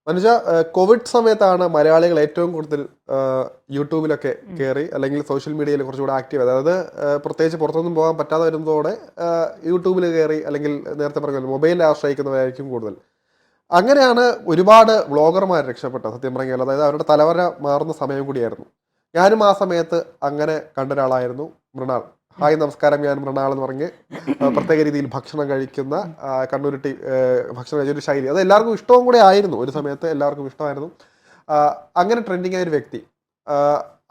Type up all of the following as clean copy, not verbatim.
മനുഷ്യ കോവിഡ് സമയത്താണ് മലയാളികൾ ഏറ്റവും കൂടുതൽ യൂട്യൂബിലൊക്കെ കയറി അല്ലെങ്കിൽ സോഷ്യൽ മീഡിയയിൽ കുറച്ചുകൂടെ ആക്റ്റീവ്, അതായത് പ്രത്യേകിച്ച് പുറത്തൊന്നും പോകാൻ പറ്റാതെ വരുന്നതോടെ യൂട്യൂബിൽ കയറി അല്ലെങ്കിൽ നേരത്തെ പറഞ്ഞ മൊബൈലിൽ ആശ്രയിക്കുന്നവരായിരിക്കും കൂടുതൽ. അങ്ങനെയാണ് ഒരുപാട് വ്ളോഗർമാർ രക്ഷപ്പെട്ടത് സത്യം പറഞ്ഞാൽ. അതായത് അവരുടെ തലവര മാറുന്ന സമയം കൂടിയായിരുന്നു. ഞാനും ആ സമയത്ത് അങ്ങനെ കണ്ട ഒരാളായിരുന്നു മൃണാൾ. ഹായ് നമസ്കാരം, ഞാൻ മൃണാൾ എന്ന് പറഞ്ഞ് പ്രത്യേക രീതിയിൽ ഭക്ഷണം കഴിക്കുന്ന കണ്ണൂരിട്ടി ഭക്ഷണം കഴിച്ച ഒരു ശൈലി, അത് എല്ലാവർക്കും ഇഷ്ടവും കൂടെ ആയിരുന്നു. ഒരു സമയത്ത് എല്ലാവർക്കും ഇഷ്ടമായിരുന്നു. ആ, അങ്ങനെ ട്രെൻഡിങ് ആയ ഒരു വ്യക്തി. ആ,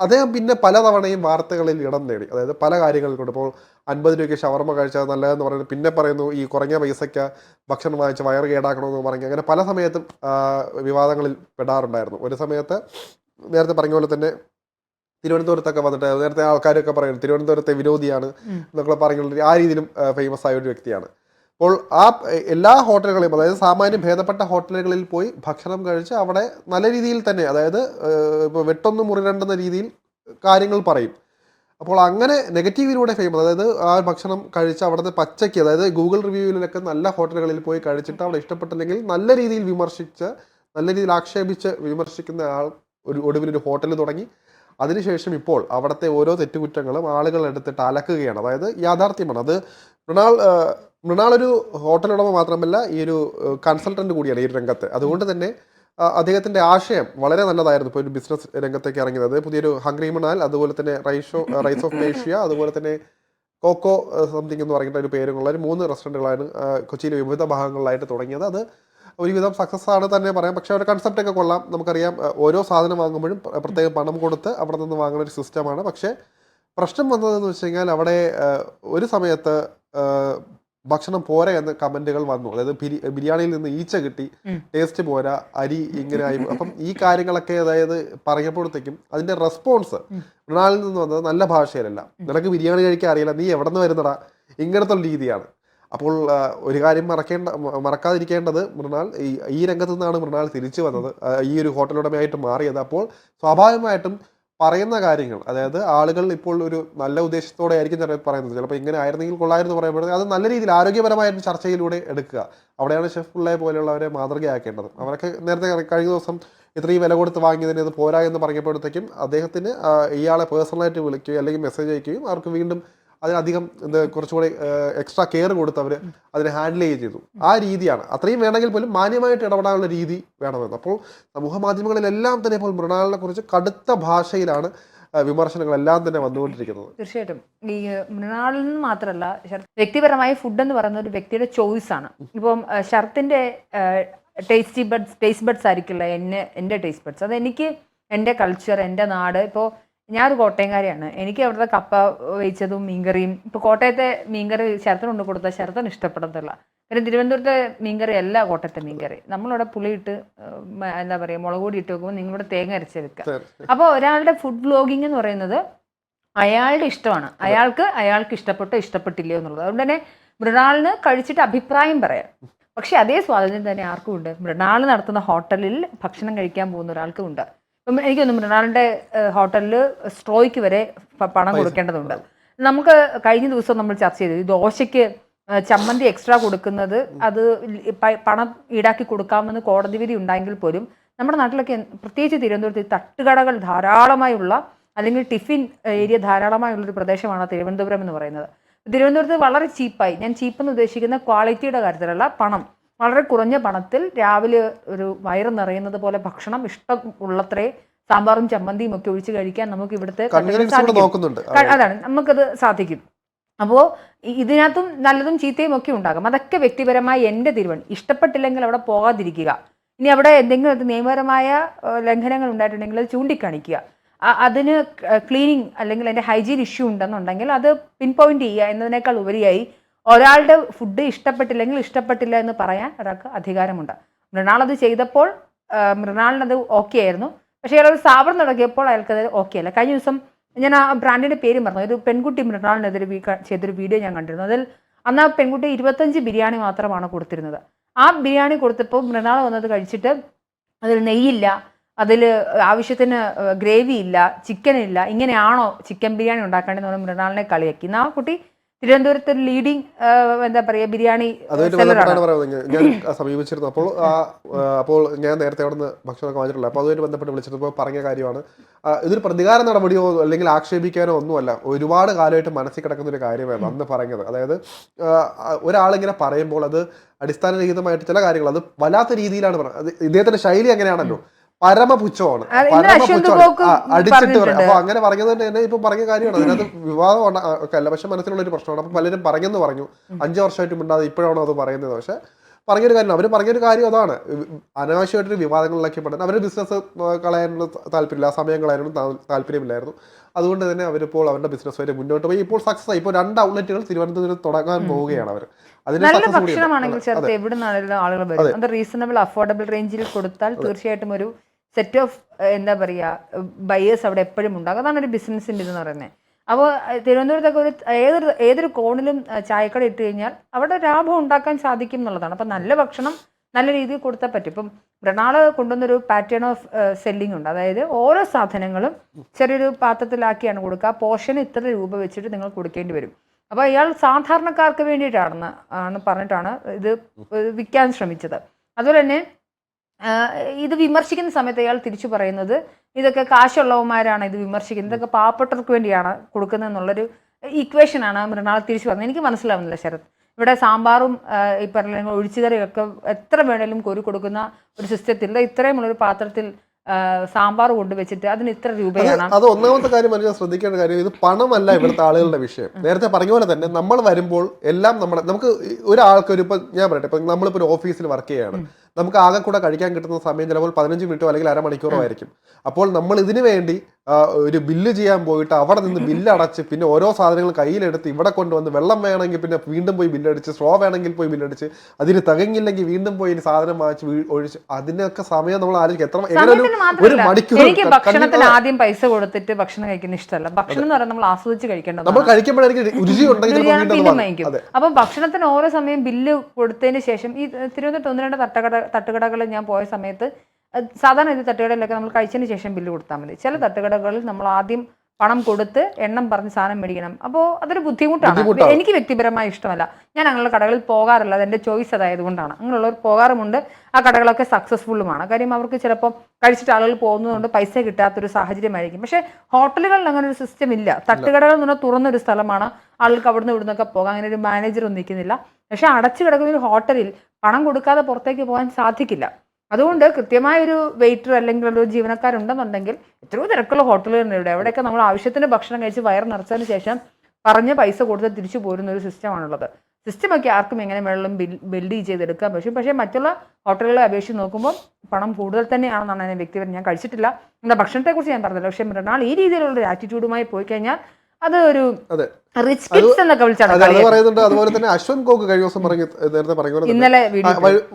അദ്ദേഹം പിന്നെ പലതവണയും വാർത്തകളിൽ ഇടം നേടി, അതായത് പല കാര്യങ്ങൾ കൊണ്ട്. ഇപ്പോൾ 50 രൂപയ്ക്ക് ഷവർമ്മ കഴിച്ചാൽ നല്ലതെന്ന് പറയുന്നത്, പിന്നെ പറയുന്നു ഈ കുറഞ്ഞ പൈസയ്ക്ക് ഭക്ഷണം വാങ്ങിച്ച് വയറ് കേടാക്കണമെന്ന് പറഞ്ഞ് അങ്ങനെ പല സമയത്തും വിവാദങ്ങളിൽ പെടാറുണ്ടായിരുന്നു. ഒരു സമയത്ത് നേരത്തെ പറഞ്ഞ പോലെ തന്നെ തിരുവനന്തപുരത്തൊക്കെ വന്നിട്ട് നേരത്തെ ആൾക്കാരൊക്കെ പറയുന്നത് തിരുവനന്തപുരത്തെ വിരോധിയാണ് എന്നൊക്കെ പറഞ്ഞുള്ള ആ രീതിയിലും ഫേമസ് ആയ ഒരു വ്യക്തിയാണ്. അപ്പോൾ ആ എല്ലാ ഹോട്ടലുകളെയും, അതായത് സാമാന്യം ഭേദപ്പെട്ട ഹോട്ടലുകളിൽ പോയി ഭക്ഷണം കഴിച്ച് അവിടെ നല്ല രീതിയിൽ തന്നെ, അതായത് ഇപ്പോൾ വെട്ടൊന്ന് മുറിരണ്ടെന്ന രീതിയിൽ കാര്യങ്ങൾ പറയും. അപ്പോൾ അങ്ങനെ നെഗറ്റീവിലൂടെ ഫേമസ്, അതായത് ആ ഭക്ഷണം കഴിച്ച് അവിടുത്തെ പച്ചയ്ക്ക്, അതായത് ഗൂഗിൾ റിവ്യൂവിലൊക്കെ നല്ല ഹോട്ടലുകളിൽ പോയി കഴിച്ചിട്ട് അവിടെ ഇഷ്ടപ്പെട്ടില്ലെങ്കിൽ നല്ല രീതിയിൽ വിമർശിച്ച്, നല്ല രീതിയിൽ ആക്ഷേപിച്ച് വിമർശിക്കുന്ന ആൾ ഒടുവിലൊരു ഹോട്ടൽ തുടങ്ങി. അതിനുശേഷം ഇപ്പോൾ അവിടുത്തെ ഓരോ തെറ്റുകുറ്റങ്ങളും ആളുകൾ എടുത്തിട്ട് അലക്കുകയാണ്. അതായത് യാഥാർത്ഥ്യമാണ് അത്. മൃണാൾ മൃണാൾ ഒരു ഹോട്ടൽ ഉടമ മാത്രമല്ല, ഈ ഒരു കൺസൾട്ടന്റ് കൂടിയാണ് ഈ ഒരു രംഗത്ത്. അതുകൊണ്ട് തന്നെ അദ്ദേഹത്തിൻ്റെ ആശയം വളരെ നല്ലതായിരുന്നു. ഇപ്പോൾ ഒരു ബിസിനസ് രംഗത്തേക്ക് ഇറങ്ങിയത്, അത് പുതിയൊരു ഹംഗ്രി മൃണാൽ, അതുപോലെ തന്നെ റൈസ് ഓഫ് മേഷ്യ, അതുപോലെ തന്നെ കോക്കോ സംതിങ് എന്ന് പറയുന്ന ഒരു പേരുള്ള ഒരു 3 റെസ്റ്റോറൻറ്റുകളാണ് കൊച്ചിയിലെ വിവിധ ഭാഗങ്ങളിലായിട്ട് തുടങ്ങിയത്. അത് ഒരുവിധം സക്സസ് ആണ് തന്നെ പറയാം. പക്ഷേ അവരുടെ കൺസെപ്റ്റൊക്കെ കൊള്ളാം. നമുക്കറിയാം, ഓരോ സാധനം വാങ്ങുമ്പോഴും പ്രത്യേകം പണം കൊടുത്ത് അവിടെ നിന്ന് വാങ്ങുന്ന ഒരു സിസ്റ്റമാണ്. പക്ഷേ പ്രശ്നം വന്നതെന്ന് വെച്ച് കഴിഞ്ഞാൽ അവിടെ ഒരു സമയത്ത് ഭക്ഷണം പോരാ എന്ന കമൻറ്റുകൾ വന്നു. അതായത് ബിരിയാണിയിൽ നിന്ന് ഈച്ച കിട്ടി, ടേസ്റ്റ് പോരാ, അരി ഇങ്ങനെ ആയി. അപ്പം ഈ കാര്യങ്ങളൊക്കെ അതായത് പറഞ്ഞപ്പോഴത്തേക്കും അതിൻ്റെ റെസ്പോൺസ് മൃണാളിൽ നിന്ന് വന്നത് നല്ല ഭാഷയിലല്ല. നിനക്ക് ബിരിയാണി കഴിക്കാൻ അറിയില്ല, നീ എവിടെ നിന്ന് വരുന്നടാ, ഇങ്ങനത്തെ രീതിയാണ്. അപ്പോൾ ഒരു കാര്യം മറക്കാതിരിക്കേണ്ടത്, മൃണാൾ ഈ രംഗത്തു നിന്നാണ് മൃണാൾ തിരിച്ചു വന്നത്, ഈ ഒരു ഹോട്ടലുടമയായിട്ട് മാറിയത്. അപ്പോൾ സ്വാഭാവികമായിട്ടും പറയുന്ന കാര്യങ്ങൾ, അതായത് ആളുകൾ ഇപ്പോൾ ഒരു നല്ല ഉദ്ദേശത്തോടെ ആയിരിക്കും ചിലപ്പോൾ പറയുന്നത്, ചിലപ്പോൾ ഇങ്ങനെ ആയിരുന്നെങ്കിൽ കൊള്ളായിരുന്നു പറയുമ്പോഴത്തേക്ക് അത് നല്ല രീതിയിൽ ആരോഗ്യപരമായിട്ട് ചർച്ചയിലൂടെ എടുക്കുക. അവിടെയാണ് ഷെഫ് പിള്ളയെ പോലെയുള്ളവരെ മാതൃകയാക്കേണ്ടത്. അവരൊക്കെ നേരത്തെ കഴിഞ്ഞ ദിവസം ഇത്രയും വില കൊടുത്ത് വാങ്ങിയതിന് ഇത് പോരാ എന്ന് പറഞ്ഞപ്പോഴത്തേക്കും അദ്ദേഹത്തിന് ഇയാളെ പേഴ്സണലായിട്ട് വിളിക്കുകയും അല്ലെങ്കിൽ മെസ്സേജ് അയക്കുകയും അവർക്ക് വീണ്ടും അതിനധികം കുറച്ചുകൂടി എക്സ്ട്രാ കെയർ കൊടുത്ത് അവർ അതിനെ ഹാൻഡിൽ ചെയ്തു. ആ രീതിയാണ്. അത്രയും വേണമെങ്കിൽ പോലും മാന്യമായിട്ട് ഇടപെടാനുള്ള രീതി വേണമെന്ന്. അപ്പോൾ സമൂഹ മാധ്യമങ്ങളിലെല്ലാം തന്നെ ഇപ്പോൾ മൃണാളിനെ കുറിച്ച് കടുത്ത ഭാഷയിലാണ് വിമർശനങ്ങളെല്ലാം തന്നെ വന്നുകൊണ്ടിരിക്കുന്നത്. തീർച്ചയായിട്ടും ഈ മൃണാളിൽ നിന്ന് മാത്രമല്ല, വ്യക്തിപരമായ ഫുഡ് എന്ന് പറയുന്ന ഒരു വ്യക്തിയുടെ ചോയ്സ് ആണ്. ഇപ്പം ശരത്തിന്റെ ടേസ്റ്റ് ബഡ്സ് ആയിരിക്കില്ല എൻ്റെ ടേസ്റ്റ് ബഡ്സ്. അത് എനിക്ക് എൻ്റെ കൾച്ചർ, എൻ്റെ നാട്. ഇപ്പോൾ ഞാനൊരു കോട്ടയംകാരിയാണ്. എനിക്ക് അവിടുത്തെ കപ്പ വേവിച്ചതും മീൻകറിയും, ഇപ്പോൾ കോട്ടയത്തെ മീൻകറി ശരത്തിന് കൊണ്ട് കൊടുത്താൽ ശരത്തിന് ഇഷ്ടപ്പെടത്തില്ല. പിന്നെ തിരുവനന്തപുരത്തെ മീൻകറി അല്ല കോട്ടയത്തെ മീൻകറി. നമ്മളിവിടെ പുളിയിട്ട് എന്താ പറയുക, മുളക് പൊടി ഇട്ട് വെക്കുമ്പോൾ നിങ്ങളിവിടെ തേങ്ങ അരച്ച് വെക്കുക. അപ്പോൾ ഒരാളുടെ ഫുഡ് വ്ലോഗിങ് എന്ന് പറയുന്നത് അയാളുടെ ഇഷ്ടമാണ്. അയാൾക്ക് ഇഷ്ടപ്പെട്ടില്ലയോ എന്നുള്ളത്. അതുകൊണ്ട് തന്നെ മൃണാളിന് കഴിച്ചിട്ട് അഭിപ്രായം പറയാം. പക്ഷെ അതേ സ്വാതന്ത്ര്യം തന്നെ ആർക്കും ഉണ്ട്. മൃണാൾ നടത്തുന്ന ഹോട്ടലിൽ ഭക്ഷണം കഴിക്കാൻ പോകുന്ന ഒരാൾക്കും ഉണ്ട്. ഇപ്പം എനിക്കൊന്നും മൃണാളിൻ്റെ ഹോട്ടലിൽ സ്ട്രോയ്ക്ക് വരെ പണം കൊടുക്കേണ്ടതുണ്ട്. നമുക്ക് കഴിഞ്ഞ ദിവസം നമ്മൾ ചർച്ച ചെയ്തു, ഈ ദോശയ്ക്ക് ചമ്മന്തി എക്സ്ട്രാ കൊടുക്കുന്നത് അത് പണം ഈടാക്കി കൊടുക്കാമെന്ന് കോടതി വിധി ഉണ്ടായെങ്കിൽ പോലും നമ്മുടെ നാട്ടിലൊക്കെ, പ്രത്യേകിച്ച് തിരുവനന്തപുരത്ത്, തട്ടുകടകൾ ധാരാളമായുള്ള, അല്ലെങ്കിൽ ടിഫിൻ ഏരിയ ധാരാളമായുള്ളൊരു പ്രദേശമാണ് തിരുവനന്തപുരം എന്ന് പറയുന്നത്. തിരുവനന്തപുരത്ത് വളരെ ചീപ്പായി, ഞാൻ ചീപ്പെന്ന് ഉദ്ദേശിക്കുന്ന ക്വാളിറ്റിയുടെ കാര്യത്തിലുള്ള പണം, വളരെ കുറഞ്ഞ പണത്തിൽ രാവിലെ ഒരു വയറ് നിറയുന്നത് പോലെ ഭക്ഷണം ഇഷ്ടമുള്ളത്രേ സാമ്പാറും ചമ്മന്തിയും ഒക്കെ ഒഴിച്ച് കഴിക്കാൻ നമുക്ക് ഇവിടുത്തെ അതാണ് നമുക്കത് സാധിക്കും. അപ്പോൾ ഇതിനകത്തും നല്ലതും ചീത്തയും ഒക്കെ ഉണ്ടാകും. അതൊക്കെ വ്യക്തിപരമായി എൻ്റെ തീരുമാനം. ഇഷ്ടപ്പെട്ടില്ലെങ്കിൽ അവിടെ പോകാതിരിക്കുക. ഇനി അവിടെ എന്തെങ്കിലും നിയമപരമായ ലംഘനങ്ങൾ ഉണ്ടായിട്ടുണ്ടെങ്കിൽ അത് ചൂണ്ടിക്കാണിക്കുക. അതിന് ക്ലീനിങ് അല്ലെങ്കിൽ അതിൻ്റെ ഹൈജീൻ ഇഷ്യൂ ഉണ്ടെന്നുണ്ടെങ്കിൽ അത് പിൻ പോയിന്റ് ചെയ്യുക എന്നതിനേക്കാൾ ഉപരിയായി ഒരാളുടെ ഫുഡ് ഇഷ്ടപ്പെട്ടില്ല എന്ന് പറയാൻ ഒരാൾക്ക് അധികാരമുണ്ട്. മൃണാളത് ചെയ്തപ്പോൾ മൃണാളിനത് ഓക്കെ ആയിരുന്നു. പക്ഷേ അയാൾ ഒരു സ്ഥാപനം തുടങ്ങിയപ്പോൾ അയാൾക്കത് ഓക്കെ അല്ല. കഴിഞ്ഞ ദിവസം ഞാൻ ആ ബ്രാൻഡിൻ്റെ പേര് പറഞ്ഞു, ഒരു പെൺകുട്ടി മൃണാളിനെതിരെ ചെയ്തൊരു വീഡിയോ ഞാൻ കണ്ടിരുന്നു. അതിൽ അന്ന് ആ പെൺകുട്ടി 25 ബിരിയാണി മാത്രമാണ് കൊടുത്തിരുന്നത്. ആ ബിരിയാണി കൊടുത്തപ്പോൾ മൃണാൾ വന്നത് കഴിച്ചിട്ട് അതിൽ നെയ്യില്ല, അതിൽ ആവശ്യത്തിന് ഗ്രേവി ഇല്ല, ചിക്കൻ ഇല്ല, ഇങ്ങനെയാണോ ചിക്കൻ ബിരിയാണി ഉണ്ടാക്കേണ്ടതെന്ന് പറഞ്ഞ് മൃണാളിനെ കളിയാക്കി. ആ കുട്ടി തിരുവനന്തപുരത്ത് ഒരു ലീഡിങ് എന്താ പറയുക ബിരിയാണി അതുമായിട്ട് ബന്ധപ്പെട്ടാണ് പറയുന്നത്. ഞാൻ സമീപിച്ചിരുന്നു. അപ്പോൾ ഞാൻ നേരത്തെ അവിടെ നിന്ന് ഭക്ഷണമൊക്കെ വാങ്ങിച്ചിട്ടില്ല. അപ്പോൾ അതുമായിട്ട് ബന്ധപ്പെട്ട് വിളിച്ചിരുന്നപ്പോൾ പറഞ്ഞ കാര്യമാണ്, ഇതൊരു പ്രതികാര നടപടിയോ അല്ലെങ്കിൽ ആക്ഷേപിക്കാനോ ഒന്നുമല്ല, ഒരുപാട് കാലമായിട്ട് മനസ്സിൽ കിടക്കുന്ന ഒരു കാര്യമായിരുന്നു അന്ന് പറഞ്ഞത്. അതായത് ഒരാളിങ്ങനെ പറയുമ്പോൾ അത് അടിസ്ഥാനരഹിതമായിട്ട് ചില കാര്യങ്ങൾ അത് വല്ലാത്ത രീതിയിലാണ് പറയുന്നത്. ഇദ്ദേഹത്തിന്റെ ശൈലി അങ്ങനെയാണല്ലോ, പരമപുച്ഛമാണ്, അടിച്ചിട്ട് പറയും. അപ്പൊ അങ്ങനെ പറഞ്ഞത് തന്നെ ഇപ്പൊ പറഞ്ഞ കാര്യമാണ്. അതിനകത്ത് വിവാദം ഒക്കെ അല്ല, പക്ഷെ മനസ്സിലുള്ള ഒരു പ്രശ്നമാണ്. അപ്പൊ പലരും പറഞ്ഞെന്ന് പറഞ്ഞു, 5 വർഷമായിട്ട് മിണ്ടാതെ ഇപ്പോഴാണോ അത് പറയുന്നത്. പക്ഷെ പറഞ്ഞൊരു കാര്യം, അവർ പറഞ്ഞൊരു കാര്യം അതാണ്, അനാവശ്യമായിട്ടൊരു വിവാദങ്ങളിലൊക്കെ പെടുന്നത്. അവരുടെ ബിസിനസ് കളയാനുള്ള താല്പര്യമില്ല, സമയം കളയാനൊന്നും താല്പര്യമില്ലായിരുന്നു. അതുകൊണ്ട് തന്നെ അവരിപ്പോൾ അവരുടെ ബിസിനസ് വരെ മുന്നോട്ട് പോയി ഇപ്പോൾ സക്സസ് ആയി. ഇപ്പോൾ 2 ഔട്ട്ലെറ്റുകൾ തിരുവനന്തപുരത്ത് തുടങ്ങാൻ പോവുകയാണ് അവർ. നല്ല ഭക്ഷണമാണെങ്കിൽ ചേർത്ത് എവിടെ നിന്നാണെങ്കിലും ആളുകൾ വരും. അത് റീസണബിൾ അഫോർഡബിൾ റേഞ്ചിൽ കൊടുത്താൽ തീർച്ചയായിട്ടും ഒരു സെറ്റ് ഓഫ് എന്താ പറയുക ബയേഴ്സ് അവിടെ എപ്പോഴും ഉണ്ടാകും. അതാണ് ഒരു ബിസിനസ്സിൻ്റെ ഇതെന്ന് പറയുന്നത്. അപ്പോൾ തിരുവനന്തപുരത്തൊക്കെ ഒരു ഏതൊരു കോണിലും ചായക്കട ഇട്ട് കഴിഞ്ഞാൽ അവിടെ ലാഭം ഉണ്ടാക്കാൻ സാധിക്കും എന്നുള്ളതാണ്. അപ്പം നല്ല ഭക്ഷണം നല്ല രീതിയിൽ കൊടുത്താൽ പറ്റും. ഇപ്പം മൃണാൾ കൊണ്ടുവന്നൊരു പാറ്റേൺ ഓഫ് സെല്ലിംഗ് ഉണ്ട്. അതായത് ഓരോ സാധനങ്ങളും ചെറിയൊരു പാത്രത്തിലാക്കിയാണ് കൊടുക്കുക. ആ പോർഷന് ഇത്ര രൂപ വെച്ചിട്ട് നിങ്ങൾ കൊടുക്കേണ്ടി വരും. അപ്പോൾ ഇയാൾ സാധാരണക്കാർക്ക് വേണ്ടിയിട്ടാണ് പറഞ്ഞിട്ടാണ് ഇത് വിൽക്കാൻ ശ്രമിച്ചത്. അതുപോലെ തന്നെ ഇത് വിമർശിക്കുന്ന സമയത്ത് അയാൾ തിരിച്ചു പറയുന്നത് ഇതൊക്കെ കാശുള്ളവന്മാരാണ് ഇത് വിമർശിക്കുന്നത്, ഇതൊക്കെ പാവപ്പെട്ടവർക്ക് വേണ്ടിയാണ് കൊടുക്കുന്നത് എന്നുള്ളൊരു ഇക്വേഷനാണ് മൃണാൾ തിരിച്ചു പറഞ്ഞത്. എനിക്ക് മനസ്സിലാവുന്നില്ല ശരത്. ഇവിടെ സാമ്പാറും ഈ പറഞ്ഞ ഒഴിച്ചുകറിയൊക്കെ എത്ര വേണേലും കോരി കൊടുക്കുന്ന ഒരു സിസ്റ്റത്തിൽ ഇത്രയുമുള്ളൊരു പാത്രത്തിൽ സാമ്പാർ കൊണ്ടുവച്ചിട്ട് അതിന് ഇത്ര രൂപയാണ്. അത് ഒന്നാമത്തെ കാര്യം മനസ്സിൽ ശ്രദ്ധിക്കേണ്ട കാര്യം, ഇത് പണമല്ല ഇവിടുത്തെ ആളുകളുടെ വിഷയം. നേരത്തെ പറഞ്ഞ പോലെ തന്നെ നമ്മൾ വരുമ്പോൾ എല്ലാം നമുക്ക് ഒരാൾക്കൊരു, ഇപ്പം ഞാൻ പറയട്ടെ, ഇപ്പം നമ്മളിപ്പോൾ ഒരു ഓഫീസിൽ വർക്ക് ചെയ്യുകയാണ്, നമുക്ക് ആകെ കൂടെ കഴിക്കാൻ കിട്ടുന്ന സമയം ചിലപ്പോൾ 15 മിനിറ്റോ അല്ലെങ്കിൽ അരമണിക്കൂറോ ആയിരിക്കും. അപ്പോൾ നമ്മൾ ഇതിനു വേണ്ടി ഒരു ബില്ല് ചെയ്യാൻ പോയിട്ട് അവിടെ നിന്ന് ബില്ല് അടച്ച് പിന്നെ ഓരോ സാധനങ്ങളും കയ്യിലെടുത്ത് ഇവിടെ കൊണ്ടുവന്ന് വെള്ളം വേണമെങ്കിൽ പിന്നെ വീണ്ടും പോയി ബില്ലടിച്ച്, സ്ട്രോ വേണമെങ്കിൽ പോയി ബില്ലടിച്ച്, അതിന് തികഞ്ഞില്ലെങ്കിൽ വീണ്ടും പോയി സാധനം വാങ്ങിച്ച് ഒഴിച്ച്, അതിനൊക്കെ സമയം നമ്മൾ ആലോചിക്കും എത്ര ഒരു മണിക്കൂർ. എനിക്ക് ഭക്ഷണത്തിന് ആദ്യം പൈസ കൊടുത്തിട്ട് ഭക്ഷണം കഴിക്കുന്ന ഇഷ്ടമല്ല. ഭക്ഷണം എന്ന് പറയുന്നത് നമ്മൾ ആസ്വദിച്ച് കഴിക്കേണ്ടത്. നമ്മൾ കഴിക്കുമ്പോഴായിരിക്കും രുചി ഉണ്ടെങ്കിൽ. അപ്പം ഭക്ഷണത്തിന് ഓരോ സമയം ബില്ല് കൊടുത്തതിന് ശേഷം ഈ തിരുവനന്തപുരത്ത് 1-2 തട്ടുകടകളിൽ ഞാൻ പോയ സമയത്ത് സാധാരണ ഇത് തട്ടുകടയിലൊക്കെ നമ്മൾ കഴിച്ചതിന് ശേഷം ബില്ല് കൊടുത്താൽ മതി. ചില തട്ടുകടകളിൽ നമ്മൾ ആദ്യം പണം കൊടുത്ത് എണ്ണം പറഞ്ഞ് സാധനം മേടിക്കണം. അപ്പോൾ അതൊരു ബുദ്ധിമുട്ടാണ്. എനിക്ക് വ്യക്തിപരമായി ഇഷ്ടമല്ല. ഞാൻ അങ്ങനെയുള്ള കടകളിൽ പോകാറില്ല. അതെൻ്റെ ചോയ്സ് അതായതുകൊണ്ടാണ്. അങ്ങനെയുള്ളവർ പോകാറുമുണ്ട്. ആ കടകളൊക്കെ സക്സസ്ഫുള്ളുമാണ്. കാര്യം അവർക്ക് ചിലപ്പോൾ കഴിച്ചിട്ട് ആളുകൾ പോകുന്നതുകൊണ്ട് പൈസ കിട്ടാത്തൊരു സാഹചര്യമായിരിക്കും. പക്ഷേ ഹോട്ടലുകളിൽ അങ്ങനെ ഒരു സിസ്റ്റം ഇല്ല. തട്ടുകടകൾ എന്ന് പറഞ്ഞാൽ തുറന്നൊരു സ്ഥലമാണ്. ആളുകൾക്ക് അവിടുന്ന് ഇവിടുന്നൊക്കെ പോകാം. അങ്ങനെ ഒരു മാനേജർ നിൽക്കുന്നില്ല. പക്ഷേ അടച്ചു കിടക്കുന്ന ഒരു ഹോട്ടലിൽ പണം കൊടുക്കാതെ പുറത്തേക്ക് പോകാൻ സാധിക്കില്ല. അതുകൊണ്ട് കൃത്യമായൊരു വെയിറ്റർ അല്ലെങ്കിൽ ഒരു ജീവനക്കാരുണ്ടെന്നുണ്ടെങ്കിൽ, എത്രയോ തിരക്കുള്ള ഹോട്ടലുകളുണ്ട് ഇവിടെ, എവിടെയൊക്കെ നമ്മൾ ആവശ്യത്തിന് ഭക്ഷണം കഴിച്ച് വയർ നിറച്ചതിന് ശേഷം പറഞ്ഞ പൈസ കൊടുത്ത് തിരിച്ചു പോരുന്ന ഒരു സിസ്റ്റമാണുള്ളത്. സിസ്റ്റമൊക്കെ ആർക്കും എങ്ങനെ വേണമെങ്കിലും ബിൽഡ് ചെയ്തെടുക്കാൻ പറ്റും. പക്ഷേ മറ്റുള്ള ഹോട്ടലുകളെ അപേക്ഷിച്ച് നോക്കുമ്പോൾ പണം കൂടുതൽ തന്നെയാണെന്നാണ് എൻ്റെ വ്യക്തിപരം. ഞാൻ കഴിച്ചിട്ടില്ല, എന്താ ഭക്ഷണത്തെക്കുറിച്ച് ഞാൻ പറഞ്ഞില്ല. പക്ഷേ മൃണാൾ ഈ രീതിയിലുള്ള ഒരു ആറ്റിറ്റ്യൂഡുമായി പോയി കഴിഞ്ഞാൽ അത് ഒരു റിച്ച് കിഡ്സ് എന്നൊക്കെ വിളിച്ചാണ് പറയുന്നുണ്ട്. അതുപോലെ തന്നെ അശ്വന്ത് ഗോക്ക് കഴിഞ്ഞ ദിവസം നേരത്തെ പറഞ്ഞ ഇന്നലെ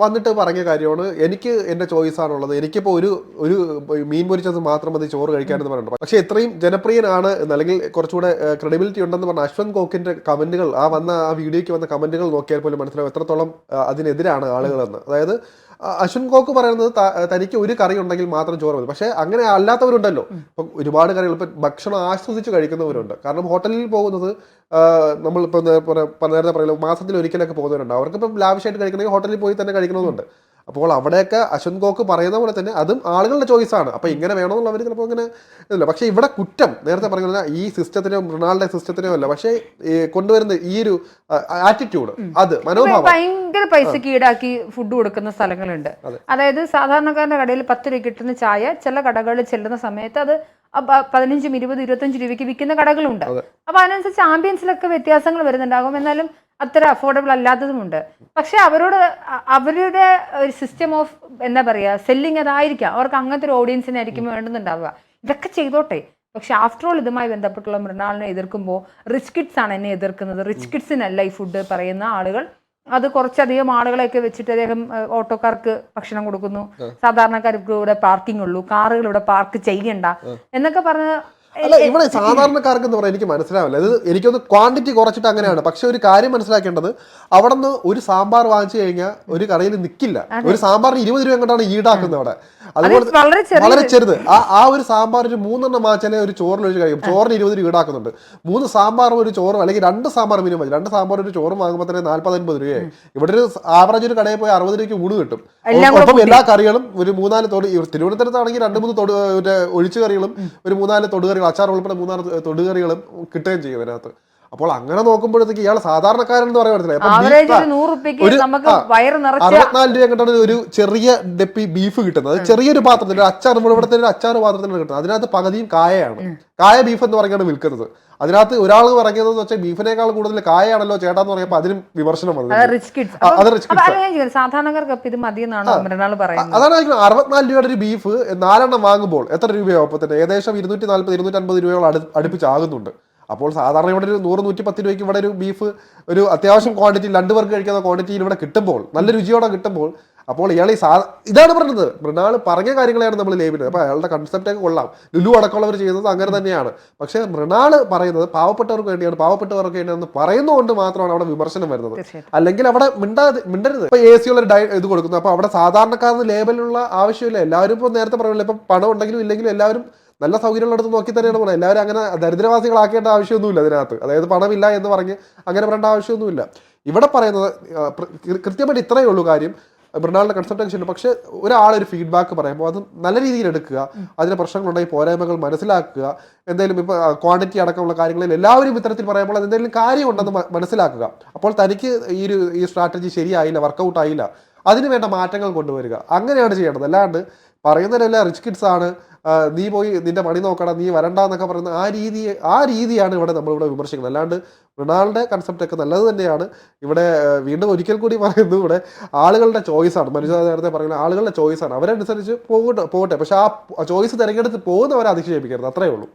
വന്നിട്ട് പറഞ്ഞ കാര്യമാണ്, എനിക്ക് എന്റെ ചോയ്സ് ആണുള്ളത്, എനിക്കിപ്പോ ഒരു മീൻ പൊരിച്ചത് മാത്രം മതി ചോറ് കഴിക്കാനെന്ന് പറഞ്ഞിട്ടുണ്ട്. പക്ഷെ ഇത്രയും ജനപ്രിയനാണ് അല്ലെങ്കിൽ കുറച്ചുകൂടെ ക്രെഡിബിലിറ്റി ഉണ്ടെന്ന് പറഞ്ഞ അശ്വന്ത് ഗോക്കിന്റെ കമന്റുകൾ, ആ വീഡിയോയ്ക്ക് വന്ന കമന്റുകൾ നോക്കിയാൽ പോലും മനസ്സിലാവും എത്രത്തോളം അതിനെതിരാണ് ആളുകളെന്ന്. അതായത് അശ്വന്ത് ഗോക്ക് പറയുന്നത് തനിക്ക് ഒരു കറി ഉണ്ടെങ്കിൽ മാത്രം ചോറ് മതി. പക്ഷെ അങ്ങനെ അല്ലാത്തവരുണ്ടല്ലോ. ഇപ്പം ഒരുപാട് കറികൾ, ഇപ്പം ഭക്ഷണം ആസ്വദിച്ച് കഴിക്കുന്നവരുണ്ട്. കാരണം ഹോട്ടലിൽ പോകുന്നത് നമ്മളിപ്പോൾ നേരത്തെ പറയല്ലോ, മാസത്തിൽ ഒരിക്കലൊക്കെ പോകുന്നവരുണ്ട്. അവർക്കിപ്പം ലാവിഷായിട്ട് കഴിക്കണമെങ്കിൽ ഹോട്ടലിൽ പോയി തന്നെ കഴിക്കണമെന്നുണ്ട്. അപ്പോൾ അവിടെയൊക്കെ അശ്വന്ത് ഗോക്ക് പറയുന്ന പോലെ തന്നെ അതും ആളുകളുടെ ചോയ്സാണ്. അപ്പോൾ ഇങ്ങനെ വേണമെന്നുള്ളവർ ചിലപ്പോൾ ഇങ്ങനെ ഇല്ല. പക്ഷേ ഇവിടെ കുറ്റം നേരത്തെ പറഞ്ഞ ഈ സിസ്റ്റത്തിനോ മൃണാളുടെ സിസ്റ്റത്തിനോ അല്ല, പക്ഷേ കൊണ്ടുവരുന്ന ഈ ഒരു ആറ്റിറ്റ്യൂഡ്, അത് മനോഭാവം, ഭയങ്കര പൈസക്ക് ഈടാക്കി ഫുഡ് കൊടുക്കുന്ന സ്ഥലങ്ങളുണ്ട്. അതായത് സാധാരണക്കാരന്റെ കടയിൽ 10 രൂപ കിട്ടുന്ന ചായ ചില കടകളിൽ ചെല്ലുന്ന സമയത്ത് അത് 15, 20, 25 രൂപയ്ക്ക് വിൽക്കുന്ന കടകളുണ്ട്. അപ്പൊ അതിനനുസരിച്ച് ആംബിയൻസിലൊക്കെ വ്യത്യാസങ്ങൾ വരുന്നുണ്ടാകും. എന്നാലും അത്ര അഫോർഡബിൾ അല്ലാത്തതുമുണ്ട്. പക്ഷെ അവരുടെ ഒരു സിസ്റ്റം ഓഫ് എന്താ പറയുക സെല്ലിങ് അതായിരിക്കാം. അവർക്ക് അങ്ങനത്തെ ഒരു ഓഡിയൻസിനായിരിക്കും വേണ്ടുന്നുണ്ടാവുക. ഇതൊക്കെ ചെയ്തോട്ടെ. പക്ഷെ ആഫ്റ്റർ ഓൾ ഇതുമായി ബന്ധപ്പെട്ടുള്ള മൃണാളിനെ എതിർക്കുമ്പോൾ റിച്ച് കിഡ്സ് ആണ് എന്നെ എതിർക്കുന്നത്. റിച്ച് കിഡ്സിനല്ല ഈ ഫുഡ് പറയുന്ന ആളുകൾ. അത് കുറച്ചധികം ആളുകളെയൊക്കെ വെച്ചിട്ട് അദ്ദേഹം ഓട്ടോക്കാർക്ക് ഭക്ഷണം കൊടുക്കുന്നു, സാധാരണക്കാർക്ക് ഇവിടെ പാർക്കിംഗ് ഉള്ളൂ, കാറുകൾ ഇവിടെ പാർക്ക് ചെയ്യണ്ട എന്നൊക്കെ പറഞ്ഞ് അല്ല ഇവിടെ സാധാരണക്കാർക്ക് എന്ന് പറയാൻ എനിക്ക് മനസ്സിലാവില്ല. ഇത് എനിക്കൊന്ന് ക്വാണ്ടിറ്റി കുറച്ചിട്ട് അങ്ങനെയാണ്. പക്ഷെ ഒരു കാര്യം മനസ്സിലാക്കേണ്ടത്, അവിടെ നിന്ന് ഒരു സാമ്പാർ വാങ്ങിച്ചു കഴിഞ്ഞാൽ ഒരു കറിയിൽ നിൽക്കില്ല. ഒരു സാമ്പാറിന് 20 രൂപ കൊണ്ടാണ് ഈടാക്കുന്നത് അവിടെ. അതുപോലെ വളരെ ചെറുത്. ആ ഒരു സാമ്പാർ ഒരു 3 എണ്ണം വാങ്ങിച്ചാലേ ഒരു ചോറിൽ ഒഴിച്ച് കഴിയും. ചോറിന് 20 രൂപ ഈടാക്കുന്നുണ്ട്. 3 സാമ്പാറും ഒരു ചോറും അല്ലെങ്കിൽ 2 സാമ്പാർ മിനിമം മതി. 2 സാമ്പാർ ഒരു ചോറും വാങ്ങുമ്പോൾ തന്നെ 40-50 രൂപയായി. ഇവിടെ ഒരു ആവറേജ് ഒരു കടയിൽ പോയി 60 രൂപയ്ക്ക് ഊണ് കിട്ടും. ഒപ്പം എല്ലാ കറികളും ഒരു 3-4 തൊടി. തിരുവനന്തപുരത്താണെങ്കിൽ 2-3 തൊട് ഒഴിച്ചു കറികളും ഒരു 3-4 തൊടുകറികൾ, അച്ചാർ ഉൾപ്പെടെ 3-4 തൊടുകറികളും കിട്ടുകയും ചെയ്യും അതിനകത്ത്. അപ്പോൾ അങ്ങനെ നോക്കുമ്പോഴത്തേക്ക് ഇയാൾ സാധാരണക്കാരൻ എന്ന് പറയാൻ പറ്റില്ല. 64 രൂപ കിട്ടുന്ന ഒരു ചെറിയ ഡെപ്പി ബീഫ് കിട്ടുന്നത്, ചെറിയൊരു പാത്രത്തിൽ അച്ചാർ, ഇവിടുത്തെ ഒരു അച്ചാർ പാത്രത്തിലാണ് കിട്ടുന്നത്. അതിനകത്ത് പകുതിയും കായയാണ്. കായ ബീഫ് എന്ന് പറഞ്ഞാണ് വിൽക്കുന്നത്. അതിനകത്ത് ഒരാൾ പറയുന്നതെന്ന് വെച്ചാൽ ബീഫിനേക്കാൾ കൂടുതൽ കായാണല്ലോ ചേട്ടാന്ന് പറയുമ്പോൾ അതിനും വിമർശനം വന്നത്. അതാണ് 64 രൂപയുടെ ഒരു ബീഫ് 4 എണ്ണം വാങ്ങുമ്പോൾ എത്ര രൂപയാവും? അപ്പൊ തന്നെ ഏകദേശം 240-250 രൂപയോളം അടുപ്പിച്ചാകുന്നുണ്ട്. അപ്പോൾ സാധാരണ ഇവിടെ ഒരു 100-110 രൂപയ്ക്ക് ഇവിടെ ഒരു ബീഫ് ഒരു അത്യാവശ്യം ക്വാണ്ടിറ്റി 2 പേർക്ക് കഴിക്കുന്ന ക്വാണ്ടിറ്റിയിൽ ഇവിടെ കിട്ടുമ്പോൾ, നല്ല രുചിയോടെ കിട്ടുമ്പോൾ, അപ്പോൾ ഇയാൾ ഇതാണ് പറഞ്ഞത്. മൃണാൾ പറഞ്ഞ കാര്യങ്ങളെയാണ് നമ്മൾ ലേബിക്കുന്നത്. അപ്പോൾ അയാളുടെ കൺസെപ്റ്റൊക്കെ കൊള്ളാം. ലുലു അടക്കമുള്ളവർ ചെയ്യുന്നത് അങ്ങനെ തന്നെയാണ്. പക്ഷേ മൃണാൾ പറയുന്നത് പാവപ്പെട്ടവർക്ക് വേണ്ടിയാണ്, പാവപ്പെട്ടവർക്ക് വേണ്ടിയാണെന്ന് പറയുന്നതുകൊണ്ട് മാത്രമാണ് അവിടെ വിമർശനം വരുന്നത്. അല്ലെങ്കിൽ അവിടെ മിണ്ടരുത്. ഇപ്പൊ AC ഉള്ള ഇത് കൊടുക്കുന്നു. അപ്പോൾ അവിടെ സാധാരണക്കാരന് ലേബലുള്ള ആവശ്യമില്ല. എല്ലാവരും ഇപ്പോൾ നേരത്തെ പറയുന്നില്ല, ഇപ്പം പണം ഉണ്ടെങ്കിലും ഇല്ലെങ്കിലും എല്ലാവരും നല്ല സൗകര്യമുള്ളടത്ത് നോക്കി തന്നെയാണ് പറയുന്നത്. എല്ലാവരും അങ്ങനെ ദരിദ്രവാസികളാക്കേണ്ട ആവശ്യമൊന്നുമില്ല അതിനകത്ത്. അതായത് പണമില്ല എന്ന് പറഞ്ഞ് അങ്ങനെ പറയേണ്ട ആവശ്യമൊന്നുമില്ല. ഇവിടെ പറയുന്നത് കൃത്യമായിട്ട് ഇത്രയേ ഉള്ളൂ കാര്യം. മൃണാളിന്റെ കൺസെപ്റ്റ് ഉണ്ട്. പക്ഷെ ഒരാളൊരു ഫീഡ്ബാക്ക് പറയുമ്പോൾ അത് നല്ല രീതിയിൽ എടുക്കുക, അതിന് പ്രശ്നങ്ങളുണ്ടെങ്കിൽ പോരായ്മകൾ മനസ്സിലാക്കുക. എന്തെങ്കിലും ഇപ്പോൾ ക്വാണ്ടിറ്റി അടക്കമുള്ള കാര്യങ്ങളിൽ എല്ലാവരും ഇത്തരത്തിൽ പറയുമ്പോൾ എന്തെങ്കിലും കാര്യമുണ്ടെന്ന് മനസ്സിലാക്കുക. അപ്പോൾ തനിക്ക് ഈ സ്ട്രാറ്റജി ശരിയായില്ല, വർക്കൗട്ട് ആയില്ല, അതിന് വേണ്ട മാറ്റങ്ങൾ കൊണ്ടുവരിക. അങ്ങനെയാണ് ചെയ്യേണ്ടത്. അല്ലാണ്ട് പറയുന്നതിനെല്ലാം റിച്ച് കിഡ്സ് ആണ്, നീ പോയി നിന്റെ പണി നോക്കണം, നീ വരണ്ട എന്നൊക്കെ പറയുന്ന ആ രീതിയാണ് ഇവിടെ നമ്മളിവിടെ വിമർശിക്കുന്നത്. അല്ലാണ്ട് മൃണാളിന്റെ കൺസെപ്റ്റ് ഒക്കെ നല്ലത് തന്നെയാണ്. ഇവിടെ വീണ്ടും ഒരിക്കൽ കൂടി പറയുന്നത്, ഇവിടെ ആളുകളുടെ ചോയ്സാണ്. മനുഷ്യ നേരത്തെ പറയുന്ന ആളുകളുടെ ചോയ്സാണ്. അവരനുസരിച്ച് പോകട്ടെ. പക്ഷെ ആ ചോയ്സ് തിരഞ്ഞെടുത്ത് പോകുന്നവരെ അധിക്ഷേപിക്കരുത്. അത്രയേ ഉള്ളൂ.